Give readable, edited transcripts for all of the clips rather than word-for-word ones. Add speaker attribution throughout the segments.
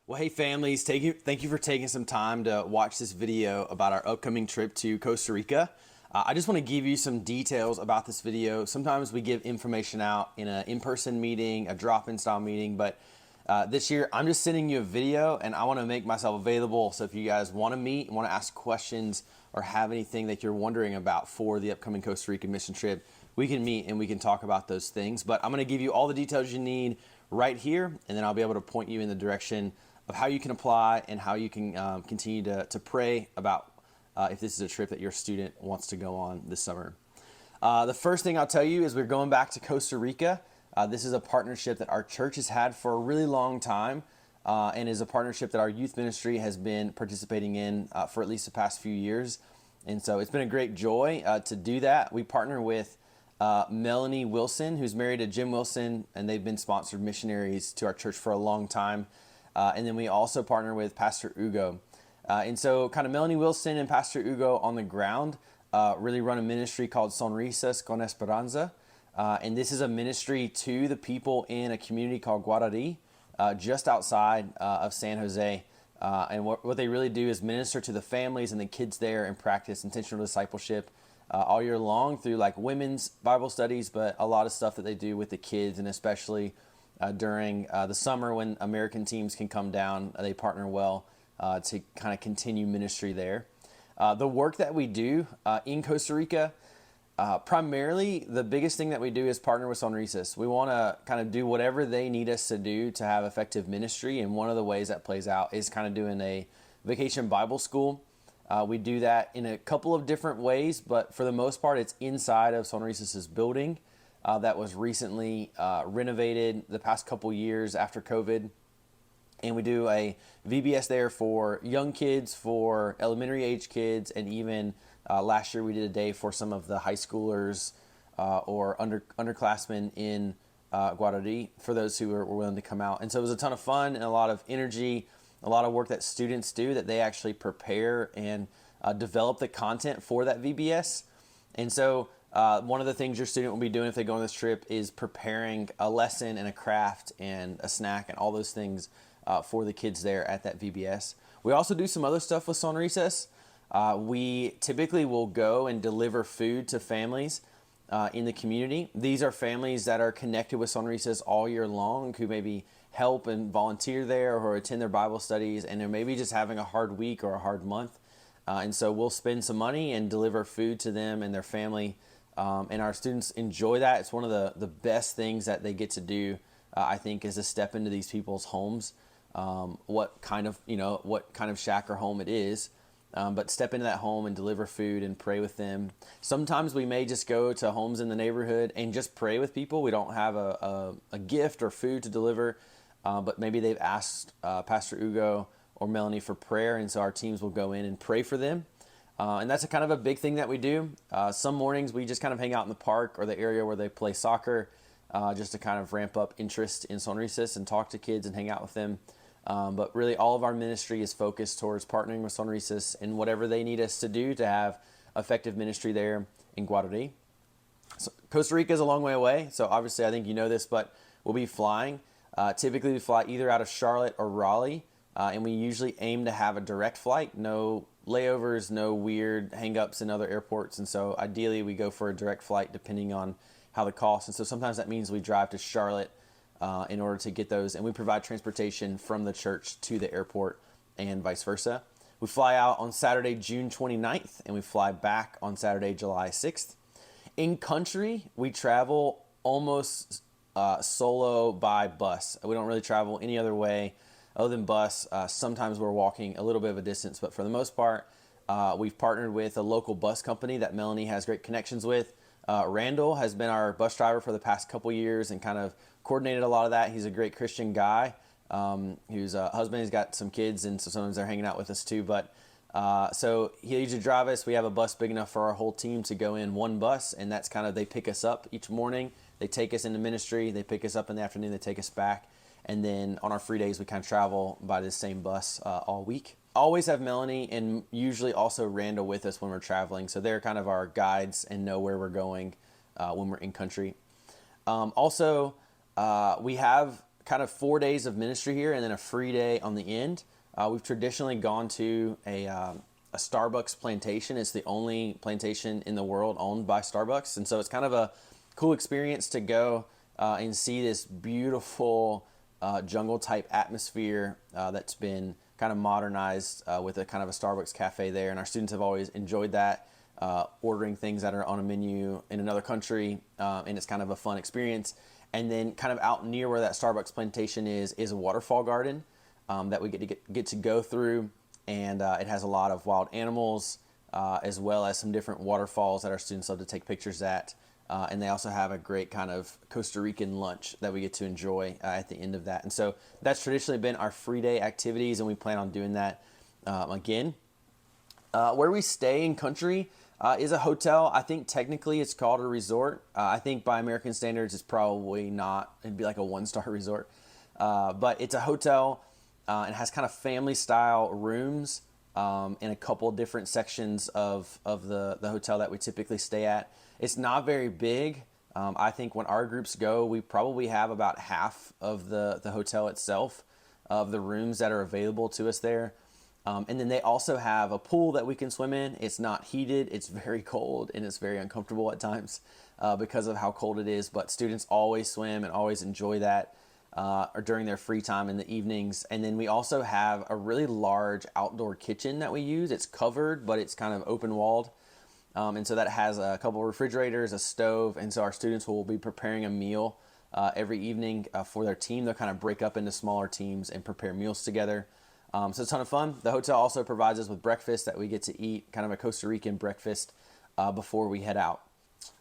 Speaker 1: Well, hey families, thank you for taking some time to watch this video about our upcoming trip to Costa Rica. I just want to give you some details about this video. Sometimes we give information out in an in-person meeting, a drop-in style meeting, but this year I'm just sending you a video and I want to make myself available. So if you guys want to meet, want to ask questions, or have anything that you're wondering about for the upcoming Costa Rica mission trip, we can meet and we can talk about those things. But I'm going to give you all the details you need right here, and then I'll be able to point you in the direction of how you can apply and how you can continue to pray about if this is a trip that your student wants to go on this summer. The first thing I'll tell you is we're going back to Costa Rica. This is a partnership that our church has had for a really long time, and is a partnership that our youth ministry has been participating in for at least the past few years. And so it's been a great joy to do that. We partner with Melanie Wilson, who's married to Jim Wilson, and they've been sponsored missionaries to our church for a long time. And then we also partner with Pastor Hugo. And so kind of Melanie Wilson and Pastor Hugo on the ground really run a ministry called Sonrisas Con Esperanza. And this is a ministry to the people in a community called Guarari, just outside of San Jose. And what they really do is minister to the families and the kids there and practice intentional discipleship all year long through like women's Bible studies, but a lot of stuff that they do with the kids, and especially during the summer when American teams can come down, they partner well to kind of continue ministry there. The work that we do in Costa Rica, primarily the biggest thing that we do is partner with Sonrisas. We want to kind of do whatever they need us to do to have effective ministry, and one of the ways that plays out is kind of doing a vacation Bible school. We do that in a couple of different ways, but for the most part, it's inside of Sonrisas' building. That was recently renovated the past couple years after COVID. And we do a VBS there for young kids, for elementary age kids, and even last year we did a day for some of the high schoolers or underclassmen in Guarari, for those who were willing to come out. And so it was a ton of fun and a lot of energy, a lot of work that students do, that they actually prepare and develop the content for that VBS. And so one of the things your student will be doing if they go on this trip is preparing a lesson and a craft and a snack and all those things for the kids there at that VBS. We also do some other stuff with Sonrisas. We typically will go and deliver food to families in the community. These are families that are connected with Sonrisas all year long, who maybe help and volunteer there or attend their Bible studies, and they're maybe just having a hard week or a hard month. And so we'll spend some money and deliver food to them and their family. And our students enjoy that. It's one of the best things that they get to do, I think, is to step into these people's homes. What kind of shack or home it is, but step into that home and deliver food and pray with them. Sometimes we may just go to homes in the neighborhood and just pray with people. We don't have a gift or food to deliver, but maybe they've asked Pastor Hugo or Melanie for prayer, and so our teams will go in and pray for them. And that's a kind of a big thing that we do. Some mornings we just kind of hang out in the park or the area where they play soccer, just to kind of ramp up interest in Sonrisas and talk to kids and hang out with them. But really all of our ministry is focused towards partnering with Sonrisas and whatever they need us to do to have effective ministry there in Guarari. So Costa Rica is a long way away, so obviously I think you know this, but we'll be flying. Typically we fly either out of Charlotte or Raleigh, and we usually aim to have a direct flight, no layovers, no weird hang-ups in other airports. And so ideally we go for a direct flight depending on how the cost. And so sometimes that means we drive to Charlotte in order to get those, and we provide transportation from the church to the airport and vice versa. We fly out on Saturday, June 29th, and we fly back on Saturday, July 6th. In country, we travel almost solo by bus. We don't really travel any other way other than bus. Sometimes we're walking a little bit of a distance, but for the most part, we've partnered with a local bus company that Melanie has great connections with. Randall has been our bus driver for the past couple years and kind of coordinated a lot of that. He's a great Christian guy who's a husband. He's got some kids, and so sometimes they're hanging out with us too. But so he usually drives us. We have a bus big enough for our whole team to go in one bus, and that's kind of, they pick us up each morning. They take us into ministry. They pick us up in the afternoon. They take us back. And then on our free days, we kind of travel by this same bus all week. Always have Melanie and usually also Randall with us when we're traveling. So they're kind of our guides and know where we're going when we're in country. Also, we have kind of 4 days of ministry here and then a free day on the end. We've traditionally gone to a Starbucks plantation. It's the only plantation in the world owned by Starbucks. And so it's kind of a cool experience to go and see this beautiful jungle type atmosphere that's been kind of modernized with a kind of a Starbucks cafe there. And our students have always enjoyed that, ordering things that are on a menu in another country. And it's kind of a fun experience. And then kind of out near where that Starbucks plantation is a waterfall garden that we get to go through. And it has a lot of wild animals, as well as some different waterfalls that our students love to take pictures at. And they also have a great kind of Costa Rican lunch that we get to enjoy at the end of that. And so that's traditionally been our free day activities, and we plan on doing that again. Where we stay in country is a hotel. I think technically it's called a resort. I think by American standards, it's probably not. It'd be like a 1-star resort. But it's a hotel. It has kind of family style rooms in a couple different sections of the hotel that we typically stay at. It's not very big. I think when our groups go, we probably have about half of the hotel itself, of the rooms that are available to us there. And then they also have a pool that we can swim in. It's not heated. It's very cold and it's very uncomfortable at times because of how cold it is. But students always swim and always enjoy that or during their free time in the evenings. And then we also have a really large outdoor kitchen that we use. It's covered, but it's kind of open walled. And so that has a couple of refrigerators, a stove. And so our students will be preparing a meal every evening for their team. They'll kind of break up into smaller teams and prepare meals together. So it's a ton of fun. The hotel also provides us with breakfast that we get to eat, kind of a Costa Rican breakfast before we head out.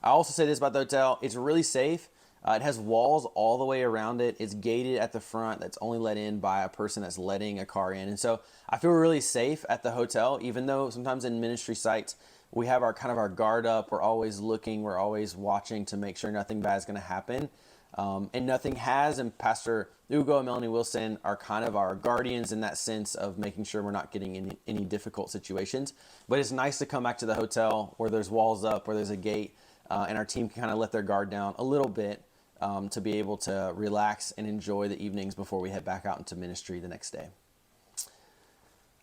Speaker 1: I also say this about the hotel. It's really safe. It has walls all the way around it. It's gated at the front. That's only let in by a person that's letting a car in. And so I feel really safe at the hotel, even though sometimes in ministry sites, we have our kind of our guard up. We're always looking. We're always watching to make sure nothing bad is going to happen. And nothing has. And Pastor Hugo and Melanie Wilson are kind of our guardians in that sense of making sure we're not getting in any difficult situations. But it's nice to come back to the hotel where there's walls up, where there's a gate, and our team can kind of let their guard down a little bit to be able to relax and enjoy the evenings before we head back out into ministry the next day.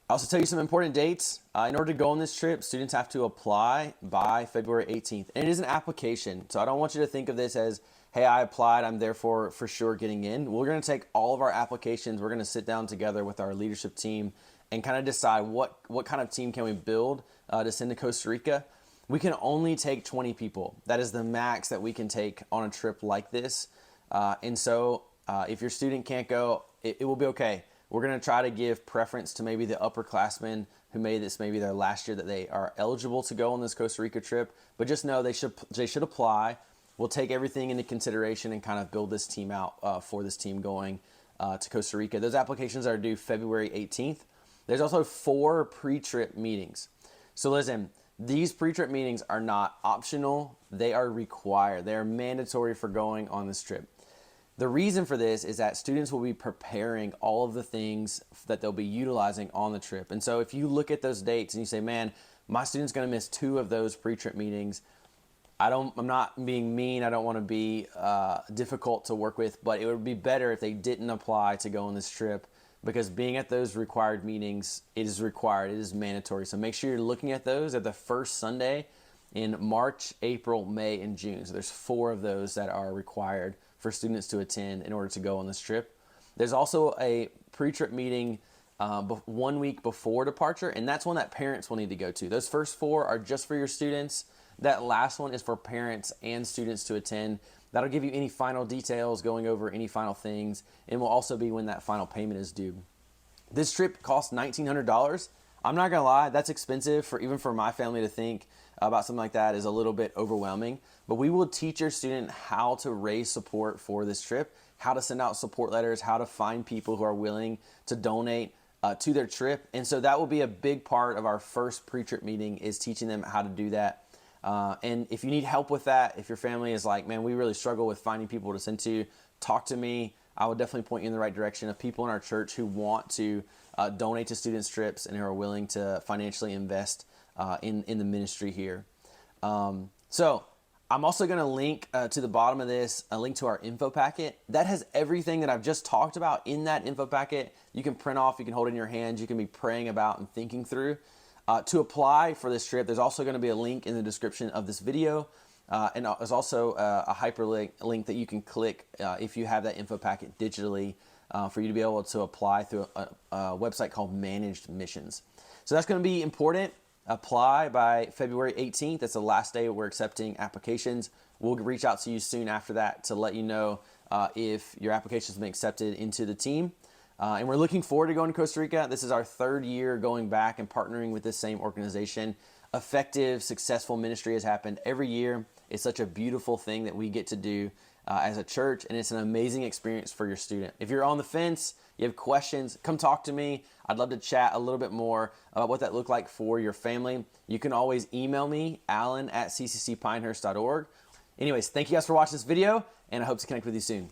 Speaker 1: I'll also tell you some important dates. In order to go on this trip, students have to apply by February 18th. And it is an application, so I don't want you to think of this as, hey, I applied, I'm therefore for sure getting in. We're going to take all of our applications. We're going to sit down together with our leadership team and kind of decide what kind of team can we build to send to Costa Rica. We can only take 20 people. That is the max that we can take on a trip like this. And so if your student can't go, it will be okay. We're going to try to give preference to maybe the upperclassmen who made this maybe their last year that they are eligible to go on this Costa Rica trip. But just know they should apply. We'll take everything into consideration and kind of build this team out for this team going to Costa Rica. Those applications are due February 18th. There's also 4 pre-trip meetings. So listen, these pre-trip meetings are not optional. They are required. They are mandatory for going on this trip. The reason for this is that students will be preparing all of the things that they'll be utilizing on the trip. And so if you look at those dates and you say, man, my student's going to miss 2 of those pre-trip meetings, I'm not being mean. I don't want to be difficult to work with, but it would be better if they didn't apply to go on this trip, because being at those required meetings, it is required. It is mandatory. So make sure you're looking at those at the first Sunday in March, April, May, and June. So there's 4 of those that are required for students to attend in order to go on this trip. There's also a pre-trip meeting 1 week before departure, and that's one that parents will need to go to. Those first 4 are just for your students. That last one is for parents and students to attend. That'll give you any final details, going over any final things, and will also be when that final payment is due. This trip costs $1,900. I'm not gonna lie, that's expensive even for my family to think about something like that is a little bit overwhelming. But we will teach your student how to raise support for this trip, how to send out support letters, how to find people who are willing to donate to their trip. And so that will be a big part of our first pre-trip meeting, is teaching them how to do that. And if you need help with that, if your family is like, man, we really struggle with finding people to send to, talk to me. I would definitely point you in the right direction of people in our church who want to donate to students' trips and who are willing to financially invest in the ministry here. So I'm also going to link to the bottom of this, a link to our info packet. That has everything that I've just talked about in that info packet. You can print off, you can hold in your hands, you can be praying about and thinking through. To apply for this trip, there's also going to be a link in the description of this video. And there's also a hyperlink link that you can click if you have that info packet digitally for you to be able to apply through a website called Managed Missions. So that's going to be important. Apply by February 18th. That's the last day we're accepting applications. We'll reach out to you soon after that to let you know if your application has been accepted into the team. And we're looking forward to going to Costa Rica. This is our third year going back and partnering with this same organization. Effective, successful ministry has happened every year. It's such a beautiful thing that we get to do as a church, and it's an amazing experience for your student. If you're on the fence, you have questions, come talk to me. I'd love to chat a little bit more about what that looked like for your family. You can always email me, alan@cccpinehurst.org. Anyways, thank you guys for watching this video, and I hope to connect with you soon.